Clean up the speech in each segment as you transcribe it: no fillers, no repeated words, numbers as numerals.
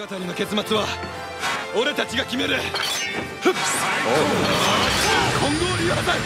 の結末は俺たちが決める。混合リアザイ。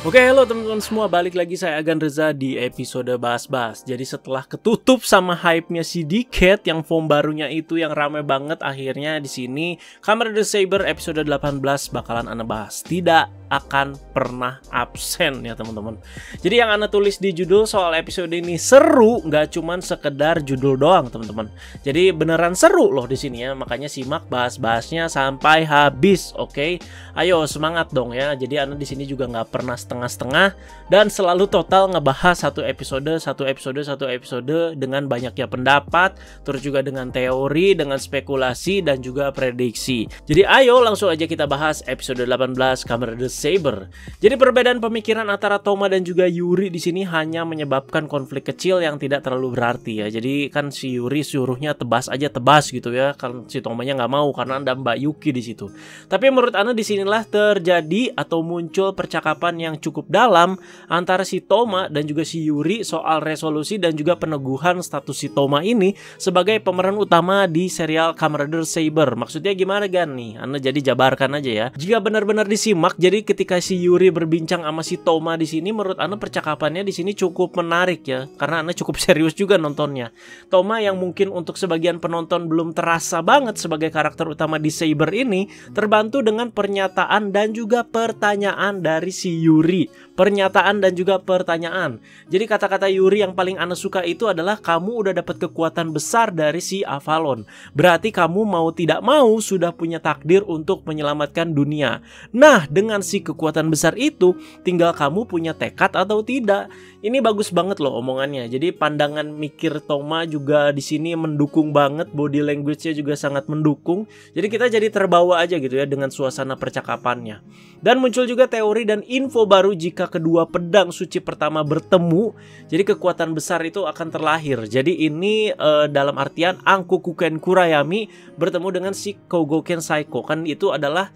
Oke, halo teman-teman semua, balik lagi saya Agan Reza di episode bahas-bahas. Jadi setelah ketutup sama hype-nya si Decade yang form barunya itu yang rame banget, akhirnya di sini Kamen Rider Saber episode 18 bakalan Ana bahas. Tidak akan pernah absen ya teman-teman. Jadi yang Ana tulis di judul soal episode ini seru, nggak cuman sekedar judul doang teman-teman. Jadi beneran seru loh di sini ya, makanya simak bahas-bahasnya sampai habis. Oke, ayo semangat dong ya. Jadi Ana di sini juga nggak pernah setengah-setengah dan selalu total ngebahas satu episode dengan banyaknya pendapat, terus juga dengan teori, dengan spekulasi dan juga prediksi. Jadi ayo langsung aja kita bahas episode 18 Kamen Rider Saber. Jadi perbedaan pemikiran antara Toma dan juga Yuri di sini hanya menyebabkan konflik kecil yang tidak terlalu berarti ya. Jadi kan si Yuri suruhnya tebas aja tebas gitu ya, kan si Tomanya nggak mau karena ada Mbak Yuki di situ. Tapi menurut Ana disinilah terjadi atau muncul percakapan yang cukup dalam antara si Toma dan juga si Yuri soal resolusi dan juga peneguhan status si Toma ini sebagai pemeran utama di serial Kamen Rider Saber. Maksudnya gimana Gan nih? Ana jadi jabarkan aja ya. Jika benar-benar disimak, jadi ketika si Yuri berbincang sama si Toma di sini, menurut Ana percakapannya di sini cukup menarik ya, karena Ana cukup serius juga nontonnya. Toma yang mungkin untuk sebagian penonton belum terasa banget sebagai karakter utama di Saber ini, terbantu dengan pernyataan dan juga pertanyaan dari si Yuri. Pernyataan dan juga pertanyaan. Jadi kata-kata Yuri yang paling Ana suka itu adalah kamu udah dapat kekuatan besar dari si Avalon. Berarti kamu mau tidak mau sudah punya takdir untuk menyelamatkan dunia. Nah, dengan si kekuatan besar itu, tinggal kamu punya tekad atau tidak. Ini bagus banget loh omongannya. Jadi pandangan mikir Toma juga di sini mendukung banget, body language-nya juga sangat mendukung. Jadi kita jadi terbawa aja gitu ya dengan suasana percakapannya. Dan muncul juga teori dan info baru jika kedua pedang suci pertama bertemu, jadi kekuatan besar itu akan terlahir. Jadi ini dalam artian Ankokuken Kurayami bertemu dengan si Kogoken Saiko. Kan itu adalah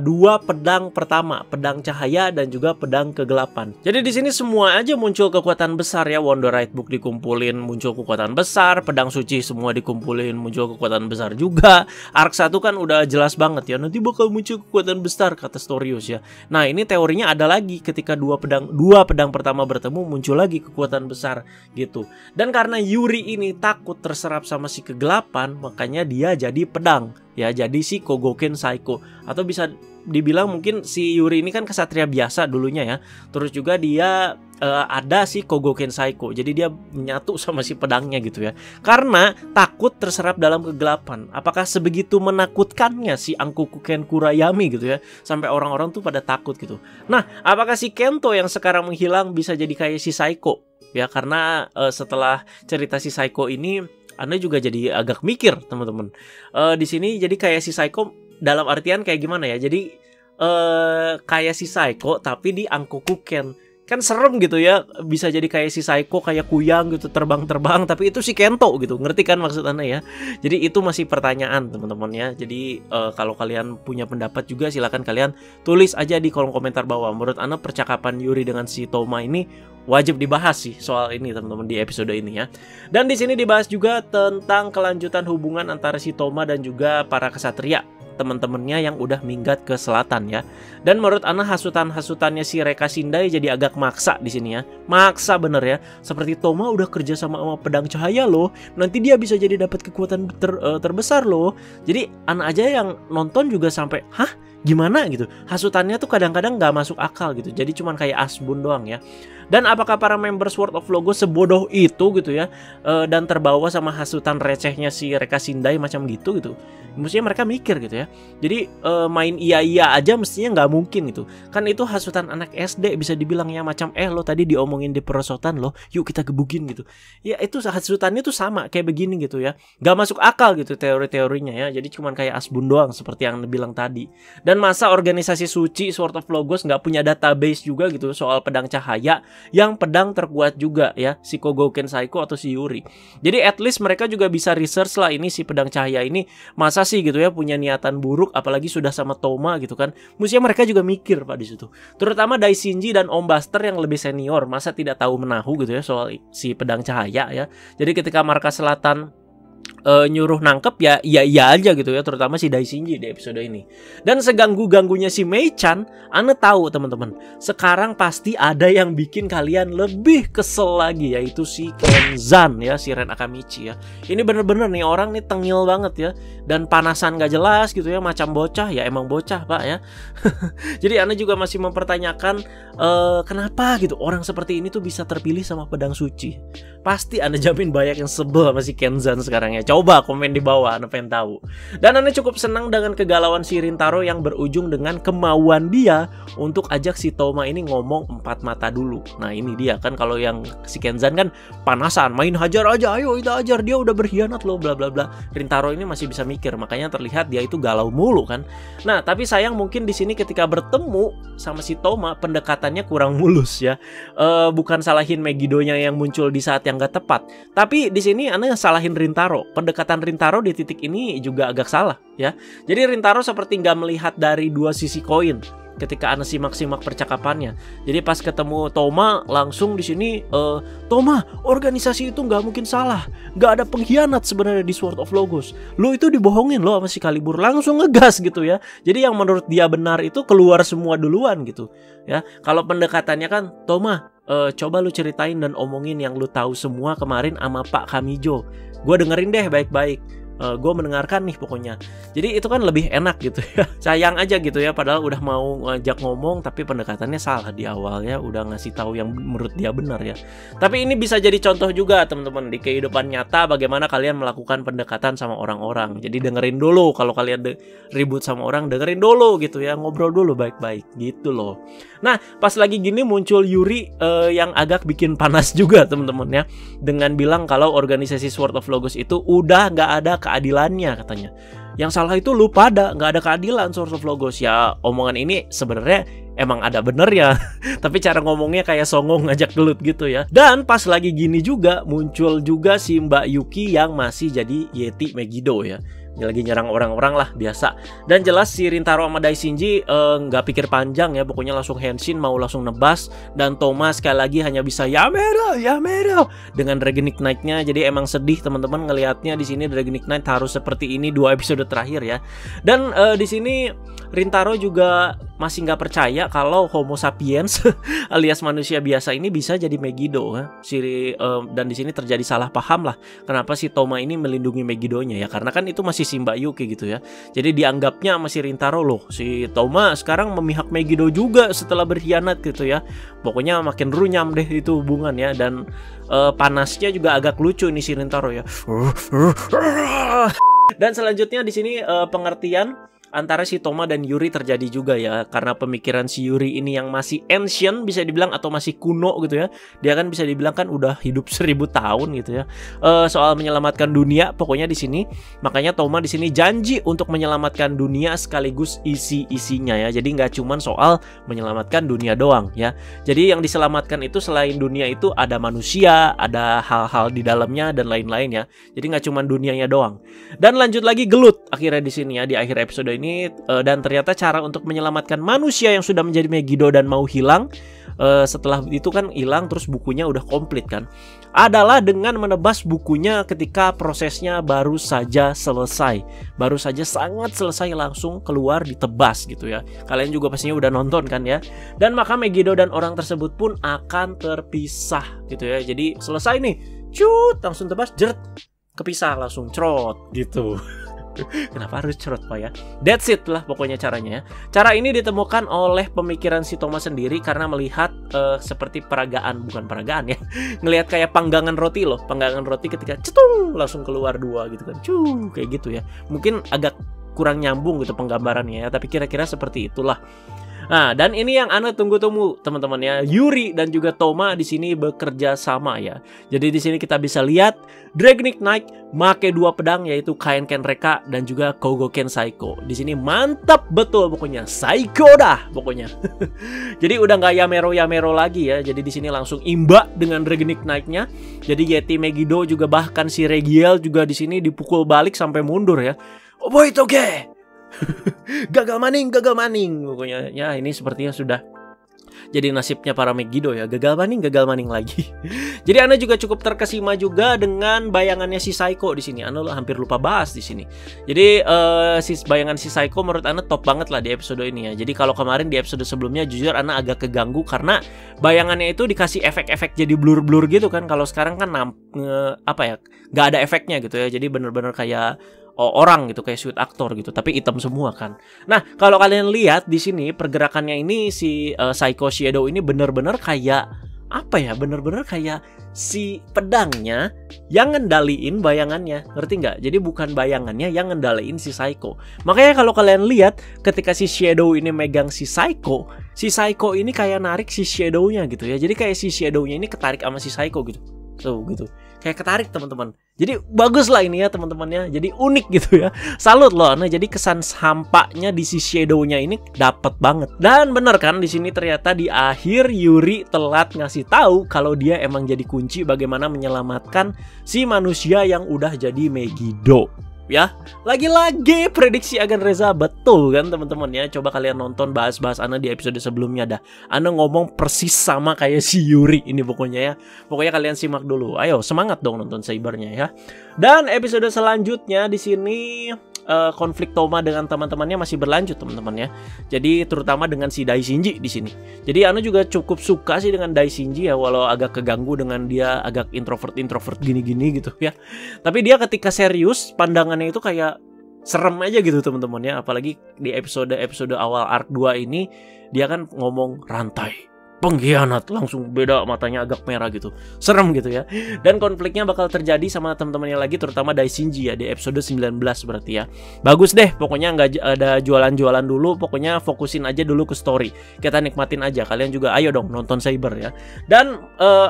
dua pedang pertama, pedang cahaya dan juga pedang kegelapan. Jadi di sini semua aja muncul kekuatan besar ya. Wonderite Book dikumpulin, muncul kekuatan besar. Pedang suci semua dikumpulin, muncul kekuatan besar juga. Arc 1 kan udah jelas banget ya, nanti bakal muncul kekuatan besar kata Storius ya. Nah ini teorinya ada lagi, ketika dua pedang pertama bertemu muncul lagi kekuatan besar gitu. Dan karena Yuri ini takut terserap sama si kegelapan, makanya dia jadi pedang. Ya, jadi si Kogoken Saiko. Atau bisa dibilang mungkin si Yuri ini kan kesatria biasa dulunya ya. Terus juga dia ada si Kogoken Saiko. Jadi dia menyatu sama si pedangnya gitu ya. Karena takut terserap dalam kegelapan. Apakah sebegitu menakutkannya si Ankokuken Kurayami gitu ya, sampai orang-orang tuh pada takut gitu. Nah, apakah si Kento yang sekarang menghilang bisa jadi kayak si Saiko? Ya, karena setelah cerita si Saiko ini Anda juga jadi agak mikir teman-teman. Di sini jadi kayak si Saiko dalam artian kayak gimana ya? Jadi kayak si Saiko tapi di Ankokuken. Kan serem gitu ya, bisa jadi kayak si Saiko, kayak kuyang gitu, terbang-terbang, tapi itu si Kento gitu. Ngerti kan maksud Anda ya? Jadi itu masih pertanyaan teman-teman ya. Jadi kalau kalian punya pendapat juga silakan kalian tulis aja di kolom komentar bawah. Menurut Anda percakapan Yuri dengan si Toma ini wajib dibahas sih soal ini teman-teman di episode ini ya. Dan di sini dibahas juga tentang kelanjutan hubungan antara si Toma dan juga para kesatria, teman-temannya yang udah minggat ke selatan ya. Dan menurut Ana hasutan-hasutannya si Reka Shindai jadi agak maksa di sini ya. Maksa bener ya. Seperti Toma udah kerja sama pedang cahaya loh, nanti dia bisa jadi dapat kekuatan terbesar loh. Jadi Ana aja yang nonton juga sampai hah? Gimana gitu. Hasutannya tuh kadang-kadang nggak masuk akal gitu. Jadi cuman kayak asbun doang ya. Dan apakah para member Sword of Logo sebodoh itu gitu ya, dan terbawa sama hasutan recehnya si Reka Shindai macam gitu. Mestinya mereka mikir gitu ya. Jadi main iya-iya aja mestinya nggak mungkin gitu. Kan itu hasutan anak SD bisa dibilang ya, macam lo tadi diomongin di perosotan lo, yuk kita gebukin gitu. Ya itu hasutannya tuh sama kayak begini gitu ya. Nggak masuk akal gitu teori-teorinya ya. Jadi cuman kayak asbun doang seperti yang bilang tadi. Dan masa organisasi suci Sword of Logos nggak punya database juga gitu soal pedang cahaya yang pedang terkuat juga ya, si Kogoken Saiko atau si Yuri. Jadi at least mereka juga bisa research lah, ini si pedang cahaya ini masa sih gitu ya punya niatan buruk, apalagi sudah sama Toma gitu kan. Mestinya mereka juga mikir Pak di situ. Terutama Daishinji dan Om Buster yang lebih senior, masa tidak tahu menahu gitu ya soal si pedang cahaya ya. Jadi ketika Markas Selatan nyuruh nangkep ya iya aja gitu ya, terutama si Daishinji di episode ini. Dan seganggu-ganggunya si Mei-chan, Ane tahu teman-teman, sekarang pasti ada yang bikin kalian lebih kesel lagi, yaitu si Kenzan ya, si Ren Akamichi ya. Ini bener-bener nih orang nih tengil banget ya, dan panasan gak jelas gitu ya, macam bocah ya, emang bocah Pak ya. Jadi Ane juga masih mempertanyakan kenapa gitu orang seperti ini tuh bisa terpilih sama pedang suci. Pasti Ane jamin banyak yang sebel sama si Kenzan sekarang ya. Coba komen di bawah, Ane pengen tahu. Dan Ane cukup senang dengan kegalauan si Rintaro yang berujung dengan kemauan dia untuk ajak si Toma ini ngomong empat mata dulu. Nah ini dia kan, kalau yang si Kenzan kan panasan, main hajar aja, ayo kita hajar, dia udah berkhianat loh, bla bla bla. Rintaro ini masih bisa mikir, makanya terlihat dia itu galau mulu kan. Nah tapi sayang mungkin di sini ketika bertemu sama si Toma pendekatannya kurang mulus ya. Bukan salahin Megiddo-nya yang muncul di saat yang gak tepat, tapi di sini Ane salahin Rintaro. Pendekatan Rintaro di titik ini juga agak salah ya. Jadi Rintaro seperti nggak melihat dari dua sisi koin ketika Ane simak-simak percakapannya. Jadi pas ketemu Toma langsung di sini, Toma, organisasi itu nggak mungkin salah, nggak ada pengkhianat sebenarnya di Sword of Logos. Lo itu dibohongin lo sama si Kalibur, langsung ngegas gitu ya. Jadi yang menurut dia benar itu keluar semua duluan gitu ya. Kalau pendekatannya kan, Toma, coba lu ceritain dan omongin yang lu tahu semua kemarin sama Pak Kamijo. Gue dengerin deh baik-baik. Gue mendengarkan nih pokoknya. Jadi itu kan lebih enak gitu ya. Sayang aja gitu ya, padahal udah mau ngajak ngomong tapi pendekatannya salah di awal ya, udah ngasih tahu yang menurut dia benar ya. Tapi ini bisa jadi contoh juga teman-teman di kehidupan nyata, bagaimana kalian melakukan pendekatan sama orang-orang. Jadi dengerin dulu, kalau kalian ribut sama orang dengerin dulu gitu ya, ngobrol dulu baik-baik gitu loh. Nah pas lagi gini muncul Yuri yang agak bikin panas juga teman-teman ya, dengan bilang kalau organisasi Sword of Logos itu udah nggak ada keadilannya katanya. Yang salah itu lu pada, nggak ada keadilan Sword of Logos. Ya omongan ini sebenarnya emang ada bener ya, tapi cara ngomongnya kayak songong ngajak gelut gitu ya. Dan pas lagi gini juga muncul juga si Mbak Yuki yang masih jadi Yeti Megiddo ya. Dia lagi nyerang orang-orang lah biasa. Dan jelas si Rintaro sama Daishinji nggak pikir panjang ya, pokoknya langsung henshin, mau langsung nebas. Dan Toma sekali lagi hanya bisa Yamero, Yamero dengan Dragon Ignite-nya. Jadi emang sedih teman-teman ngelihatnya di sini, Dragon Ignite harus seperti ini 2 episode terakhir ya. Dan di sini Rintaro juga masih nggak percaya kalau Homo sapiens alias manusia biasa ini bisa jadi Megiddo ya. Dan di sini terjadi salah paham lah kenapa si Toma ini melindungi Megiddo-nya ya, karena kan itu masih si Mbak Yuki gitu ya. Jadi dianggapnya sama si Rintaro, loh si Toma sekarang memihak Megiddo juga setelah berkhianat gitu ya. Pokoknya makin runyam deh itu hubungan ya. Dan panasnya juga agak lucu nih si Rintaro ya. Dan selanjutnya di sini pengertian antara si Toma dan Yuri terjadi juga ya, karena pemikiran si Yuri ini yang masih ancient bisa dibilang, atau masih kuno gitu ya. Dia kan bisa dibilang kan udah hidup 1000 tahun gitu ya. Soal menyelamatkan dunia pokoknya di sini. Makanya Toma di sini janji untuk menyelamatkan dunia sekaligus isi-isinya ya. Jadi nggak cuman soal menyelamatkan dunia doang ya. Jadi yang diselamatkan itu selain dunia itu ada manusia, ada hal-hal di dalamnya dan lain-lain ya. Jadi nggak cuman dunianya doang. Dan lanjut lagi gelut akhirnya di sini ya, di akhir episode ini. Dan ternyata cara untuk menyelamatkan manusia yang sudah menjadi Megiddo dan mau hilang, setelah itu kan hilang terus bukunya udah komplit kan, adalah dengan menebas bukunya ketika prosesnya baru saja selesai, baru saja sangat selesai langsung keluar ditebas gitu ya. Kalian juga pastinya udah nonton kan ya. Dan maka Megiddo dan orang tersebut pun akan terpisah gitu ya. Jadi selesai nih, cut langsung tebas, jeret, kepisah langsung crot gitu. Kenapa harus cerot Pak ya? That's it lah pokoknya caranya ya. Cara ini ditemukan oleh pemikiran si Toma sendiri karena melihat seperti peragaan, bukan peragaan ya, ngelihat kayak panggangan roti loh. Panggangan roti ketika cetung langsung keluar 2 gitu kan, kayak gitu ya. Mungkin agak kurang nyambung gitu penggambarannya ya, tapi kira-kira seperti itulah. Nah, dan ini yang Ana tunggu-tunggu teman-teman ya. Yuri dan juga Toma di sini bekerja sama ya. Jadi di sini kita bisa lihat Dragonic Knight make 2 pedang yaitu Kaenken Reka dan juga Kogoken Saiko. Di sini mantap betul pokoknya. Saiko dah pokoknya. Jadi udah nggak Yamero lagi ya. Jadi di sini langsung imba dengan Dragonic Knight-nya. Jadi Yeti Megiddo juga bahkan si Regiel juga di sini dipukul balik sampai mundur ya. Oh boy, itu oke. gagal maning pokoknya ya. Ini sepertinya sudah jadi nasibnya para Megiddo ya, gagal maning lagi. Jadi Ana juga cukup terkesima juga dengan bayangannya si Saiko di sini. Ana hampir lupa bahas di sini. Jadi bayangan si Saiko menurut Ana top banget lah di episode ini ya. Jadi kalau kemarin di episode sebelumnya jujur Ana agak keganggu karena bayangannya itu dikasih efek-efek jadi blur-blur gitu kan. Kalau sekarang kan apa ya, nggak ada efeknya gitu ya. Jadi bener-bener kayak orang gitu, kayak sweet aktor gitu, tapi hitam semua kan. Nah, kalau kalian lihat di sini pergerakannya ini si Saiko Shadow ini bener-bener kayak apa ya? Bener-bener kayak si pedangnya yang ngendaliin bayangannya, ngerti nggak? Jadi bukan bayangannya yang ngendaliin si Saiko. Makanya kalau kalian lihat ketika si Shadow ini megang si Saiko ini kayak narik si Shadow-nya gitu ya. Jadi kayak si Shadow-nya ini ketarik sama si Saiko gitu. Gitu. Kayak ketarik teman-teman. Jadi bagus lah ini ya teman-temannya. Jadi unik gitu ya. Salut loh. Nah, jadi kesan sampahnya di si Shadow-nya ini dapat banget. Dan bener kan di sini ternyata di akhir Yuri telat ngasih tahu kalau dia emang jadi kunci bagaimana menyelamatkan si manusia yang udah jadi Megiddo. Ya, lagi-lagi prediksi Agan Reza betul kan teman-teman ya. Coba kalian nonton bahas-bahas Ana di episode sebelumnya dah. Ana ngomong persis sama kayak si Yuri ini pokoknya ya. Pokoknya kalian simak dulu. Ayo semangat dong nonton Sabernya ya. Dan episode selanjutnya di sini konflik Toma dengan teman-temannya masih berlanjut teman-teman ya. Jadi terutama dengan si Dai Shinji di sini. Jadi Ana juga cukup suka sih dengan Dai Shinji ya, walau agak keganggu dengan dia agak introvert gini-gini gitu ya. Tapi dia ketika serius pandangannya itu kayak serem aja gitu teman-teman ya. Apalagi di episode awal Arc 2 ini dia kan ngomong rantai pengkhianat, langsung beda matanya agak merah gitu, serem gitu ya. Dan konfliknya bakal terjadi sama teman-temannya lagi, terutama Dai Shinji ya di episode 19 berarti ya. Bagus deh, pokoknya nggak ada jualan-jualan dulu, pokoknya fokusin aja dulu ke story, kita nikmatin aja. Kalian juga ayo dong nonton Saber ya. Dan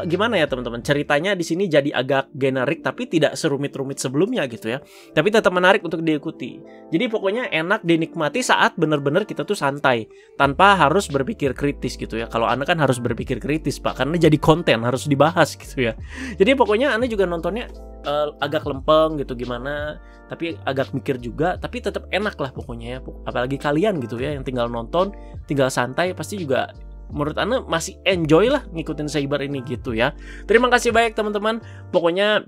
gimana ya teman-teman, ceritanya di sini jadi agak generik tapi tidak serumit-rumit sebelumnya gitu ya, tapi tetap menarik untuk diikuti. Jadi pokoknya enak dinikmati saat bener-bener kita tuh santai tanpa harus berpikir kritis gitu ya. Kalau Anda kan harus berpikir kritis pak, karena jadi konten harus dibahas gitu ya. Jadi pokoknya Anda juga nontonnya agak lempeng gitu gimana, tapi agak mikir juga, tapi tetap enak lah pokoknya ya. Apalagi kalian gitu ya yang tinggal nonton, tinggal santai, pasti juga menurut Anda masih enjoy lah ngikutin Saber ini gitu ya. Terima kasih banyak teman-teman. Pokoknya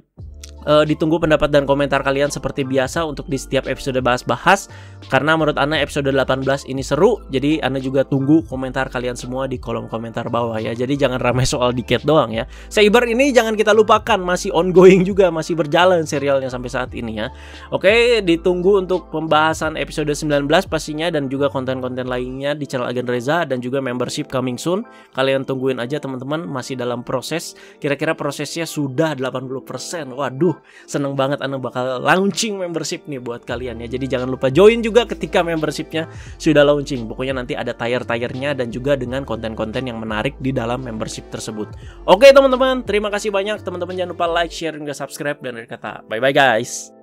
ditunggu pendapat dan komentar kalian seperti biasa untuk di setiap episode bahas-bahas, karena menurut Ana episode 18 ini seru. Jadi Ana juga tunggu komentar kalian semua di kolom komentar bawah ya. Jadi jangan ramai soal Decade doang ya. Saber ini jangan kita lupakan, masih ongoing juga, masih berjalan serialnya sampai saat ini ya. Oke, ditunggu untuk pembahasan episode 19 pastinya, dan juga konten-konten lainnya di channel Agan Reza, dan juga membership coming soon. Kalian tungguin aja teman-teman, masih dalam proses. Kira-kira prosesnya sudah 80%. Waduh, seneng banget Ana bakal launching membership nih buat kalian ya. Jadi jangan lupa join juga ketika membershipnya sudah launching. Pokoknya nanti ada tier-tiernya dan juga dengan konten-konten yang menarik di dalam membership tersebut. Oke teman-teman, terima kasih banyak teman-teman. Jangan lupa like, share, dan subscribe. Dan dari kata bye-bye guys.